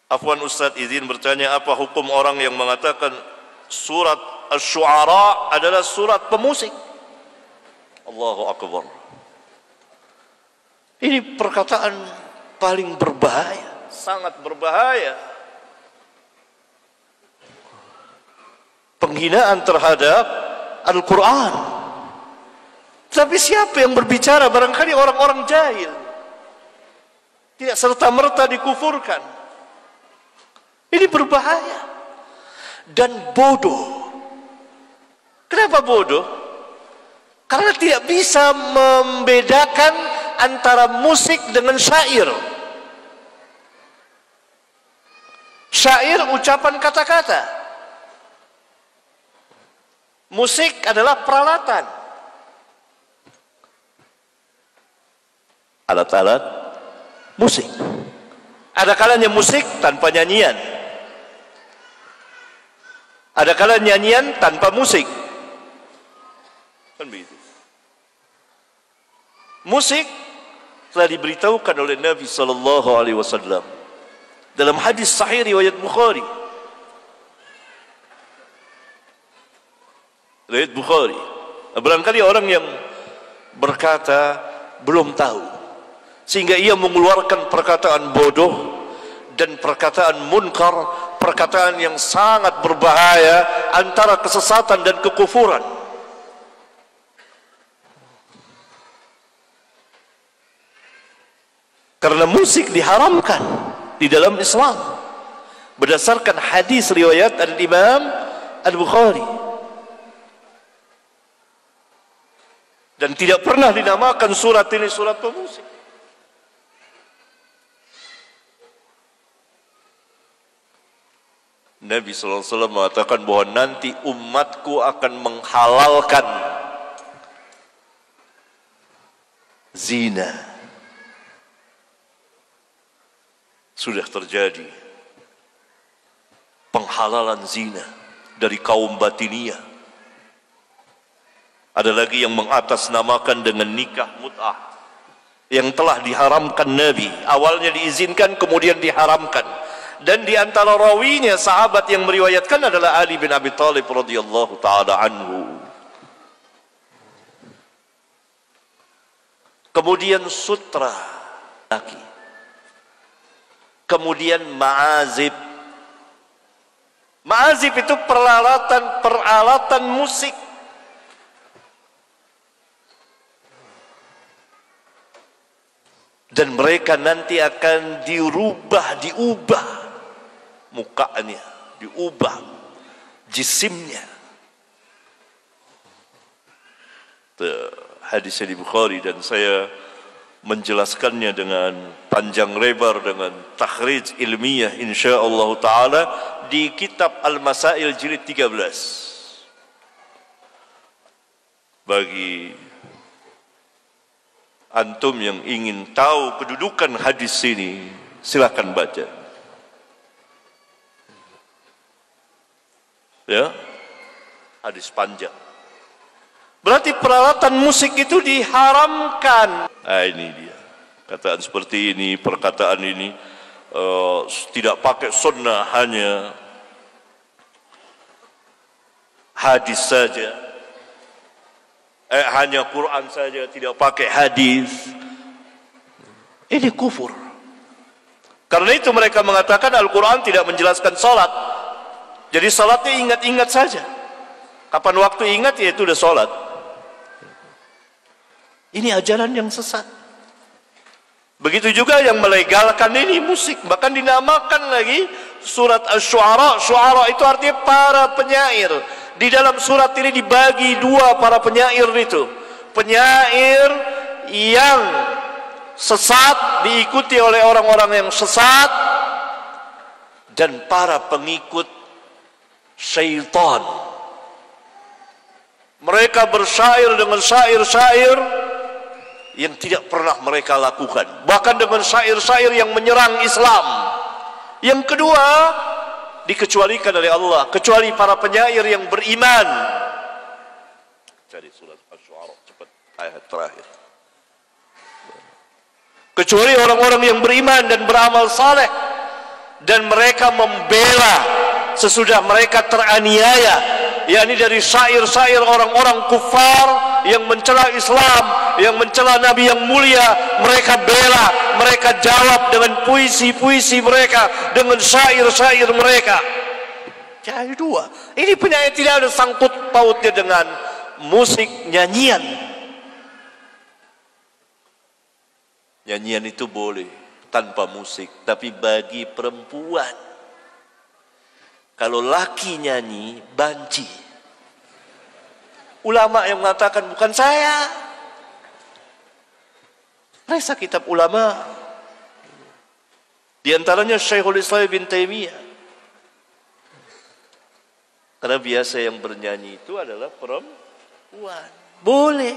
Afwan Ustaz, izin bertanya, apa hukum orang yang mengatakan surat Asy-Syu'ara adalah surat pemusik? Allahu Akbar. Ini perkataan paling berbahaya, sangat berbahaya. Penghinaan terhadap Al-Quran. Tapi siapa yang berbicara? Barangkali orang-orang jahil, tidak serta-merta dikufurkan. Ini berbahaya dan bodoh. Kenapa bodoh? Karena tidak bisa membedakan antara musik dengan syair. Syair ucapan kata-kata. Musik adalah peralatan. Alat-alat musik. Ada kalanya musik tanpa nyanyian. Ada kalanya nyanyian tanpa musik. Kan begitu. Musik telah diberitahukan oleh Nabi sallallahu alaihi wasallam dalam hadis sahih riwayat Bukhari. Riwayat Bukhari. Barangkali orang yang berkata belum tahu, sehingga ia mengeluarkan perkataan bodoh dan perkataan munkar, perkataan yang sangat berbahaya antara kesesatan dan kekufuran. Karena musik diharamkan di dalam Islam berdasarkan hadis riwayat Al-Imam Al-Bukhari, dan tidak pernah dinamakan surat ini surat pemusik. Nabi SAW mengatakan bahwa nanti umatku akan menghalalkan zina. Sudah terjadi penghalalan zina dari kaum Batiniyah. Ada lagi yang mengatasnamakan dengan nikah mut'ah yang telah diharamkan Nabi. Awalnya diizinkan, kemudian diharamkan. Dan di antara rawinya sahabat yang meriwayatkan adalah Ali bin Abi Thalib radhiyallahu taala anhu. Kemudian sutra laki. Kemudian ma'azib. Ma'azib itu peralatan musik. Dan mereka nanti akan diubah mukanya, diubah jisimnya. Hadisnya di Bukhari, dan saya menjelaskannya dengan panjang lebar dengan takhrij ilmiah insyaallah taala di kitab Al-Masail jilid 13. Bagi antum yang ingin tahu kedudukan hadis ini, silakan baca. Ya, hadis panjang. Berarti peralatan musik itu diharamkan. Ini dia. Kataan seperti ini, perkataan ini tidak pakai sunnah, hanya hadis saja. Hanya Quran saja, tidak pakai hadis. Ini kufur. Karena itu mereka mengatakan Al-Quran tidak menjelaskan salat. Jadi salatnya ingat-ingat saja. Kapan waktu ingat, ya itu udah salat. Ini ajaran yang sesat. Begitu juga yang melegalkan ini musik, bahkan dinamakan lagi surat Asy-Syu'ara. Syu'ara itu artinya para penyair. Di dalam surat ini dibagi dua para penyair itu. Penyair yang sesat diikuti oleh orang-orang yang sesat, dan para pengikut syaitan. Mereka bersyair dengan syair-syair yang tidak pernah mereka lakukan, bahkan dengan syair-syair yang menyerang Islam. Yang kedua, dikecualikan oleh Allah, kecuali para penyair yang beriman. Cari surat Asy-Syu'ara cepat, ayat terakhir. Kecuali orang-orang yang beriman dan beramal saleh. dan mereka membela sesudah mereka teraniaya, yakni dari syair-syair orang-orang kufar yang mencela Islam, yang mencela Nabi yang mulia. Mereka bela, mereka jawab dengan puisi-puisi mereka, dengan syair-syair mereka. Jadi dua, ini penyair tidak ada sangkut pautnya dengan musik, nyanyian. Nyanyian itu boleh tanpa musik, tapi bagi perempuan. Kalau laki nyanyi, banci. Ulama yang mengatakan, bukan saya. Periksa kitab ulama. Di antaranya Syekhul Islam bin Taimiyah. Karena biasa yang bernyanyi itu adalah perempuan. Boleh.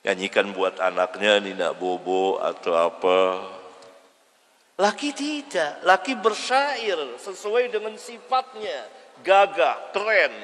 Nyanyikan buat anaknya, Nina Bobo atau apa. Laki tidak. Laki bersyair sesuai dengan sifatnya. Gagah, keren.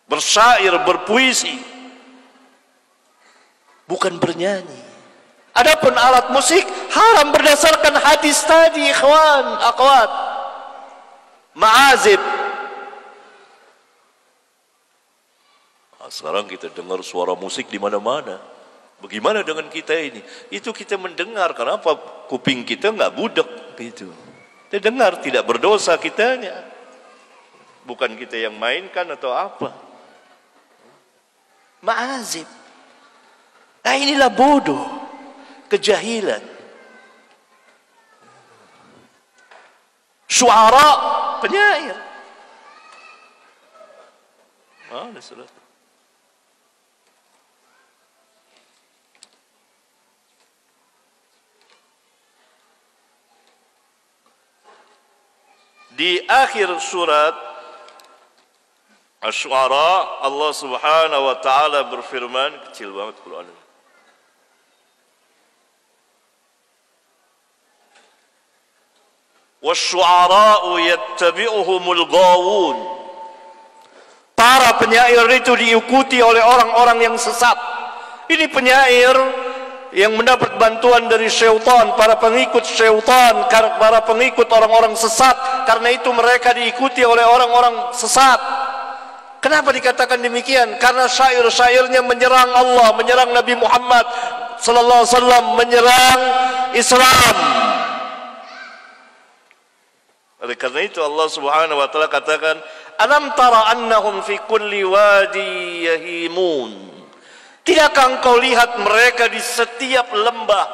Bersyair, berpuisi. Bukan bernyanyi. Adapun alat musik haram berdasarkan hadis tadi, ikhwan, akhwat. Ma'azib. Sekarang kita dengar suara musik di mana-mana. Bagaimana dengan kita ini? Itu kita mendengar. Kenapa kuping kita nggak budek gitu? Kita dengar, tidak berdosa kitanya. Bukan kita yang mainkan atau apa. Ma'azib. Nah, inilah bodoh, kejahilan. Syuara, penyair. Mana surat? Di akhir surat Asy-Syu'ara, Allah Subhanahu wa taala berfirman, kecil banget Quran ini. Wasy-syu'ara'u yattabi'uhumul ghawun. Para penyair itu diikuti oleh orang-orang yang sesat. Ini penyair yang mendapat bantuan dari syaitan, para pengikut syaitan, para pengikut orang-orang sesat. Karena itu mereka diikuti oleh orang-orang sesat. Kenapa dikatakan demikian? Karena syair-syairnya menyerang Allah, menyerang Nabi Muhammad sallallahu alaihi wasallam, menyerang Islam. Oleh karena itu Allah Subhanahu wa taala katakan, "Alam tara annahum fi kulli wadi yahimun." Tidakkah engkau lihat mereka di setiap lembah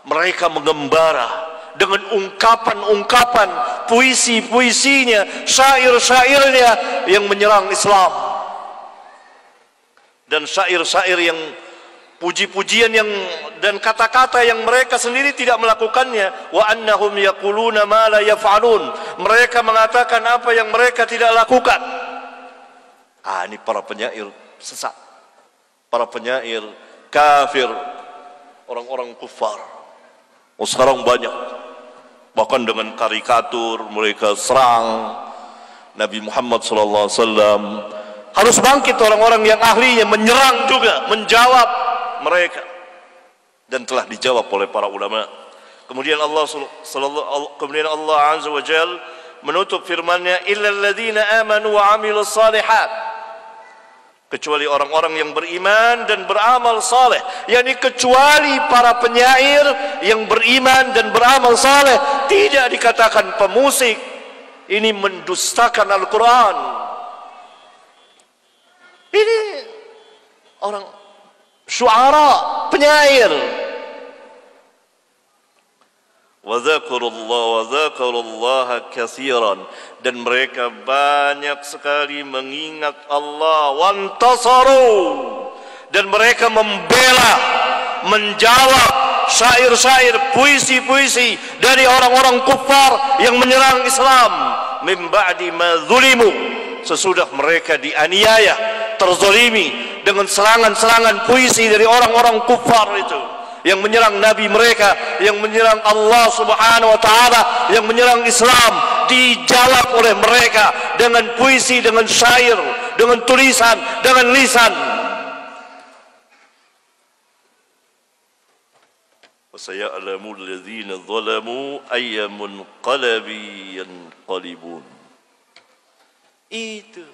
mereka mengembara dengan ungkapan-ungkapan, puisi-puisinya, syair-syairnya yang menyerang Islam. Dan syair-syair yang puji-pujian yang dan kata-kata yang mereka sendiri tidak melakukannya. Wa annahum yaquluna ma la yaf'alun. Mereka mengatakan apa yang mereka tidak lakukan. Ini para penyair sesat. Para penyair kafir, orang-orang kufar. Sekarang banyak, bahkan dengan karikatur mereka serang Nabi Muhammad SAW. Harus bangkit orang-orang yang ahlinya menyerang juga, menjawab mereka, dan telah dijawab oleh para ulama. Kemudian Allah Azza wa Jal menutup firman-Nya, illal ladzina amanu wa 'amilus shalihat. Kecuali orang-orang yang beriman dan beramal saleh, yakni kecuali para penyair yang beriman dan beramal saleh. Tidak dikatakan pemusik. Ini mendustakan Al-Quran. Ini orang syuara, penyair. Wa dzakarullaha katsiran, dan mereka banyak sekali mengingat Allah. Wantasaru, dan mereka membela, menjawab syair-syair, puisi-puisi dari orang-orang kufar yang menyerang Islam. Min ba'di ma zulimu, sesudah mereka dianiaya, terzalimi dengan serangan-serangan puisi dari orang-orang kufar itu yang menyerang Nabi mereka, yang menyerang Allah Subhanahu wa taala, yang menyerang Islam. Dijawab oleh mereka dengan puisi, dengan syair, dengan tulisan, dengan lisan. وسيعلم الذين ظلموا أي منقلب ينقلبون. Itu.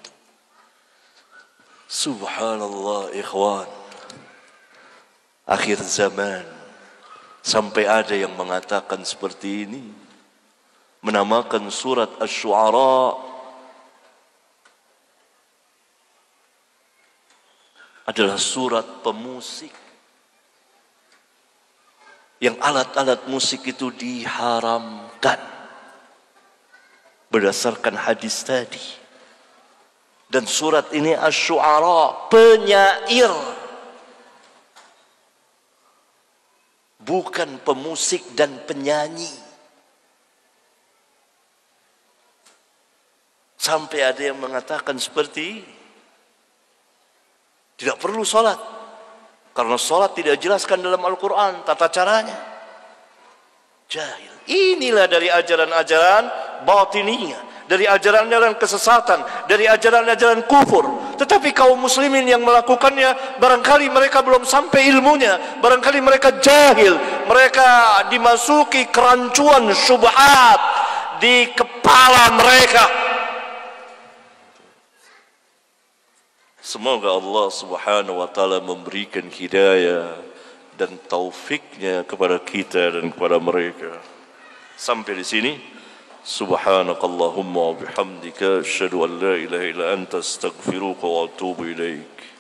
Subhanallah ikhwan. Akhir zaman sampai ada yang mengatakan seperti ini, menamakan surat Asy-Syu'ara adalah surat pemusik, yang alat-alat musik itu diharamkan berdasarkan hadis tadi. Dan surat ini Asy-Syu'ara, penyair, bukan pemusik dan penyanyi. Sampai ada yang mengatakan seperti ini. Tidak perlu sholat, karena sholat tidak dijelaskan dalam Al-Quran tata caranya. Jahil. Inilah dari ajaran-ajaran batiniyah, dari ajaran-ajaran kesesatan, dari ajaran-ajaran kufur. Tetapi kaum muslimin yang melakukannya, barangkali mereka belum sampai ilmunya, barangkali mereka jahil, mereka dimasuki kerancuan syubhat di kepala mereka. Semoga Allah Subhanahu wa taala memberikan hidayah dan taufiknya kepada kita dan kepada mereka. Sampai di sini. Subhanakallahumma wa bihamdika asyhadu an la ilaha illa anta astaghfiruka wa atubu ilaik.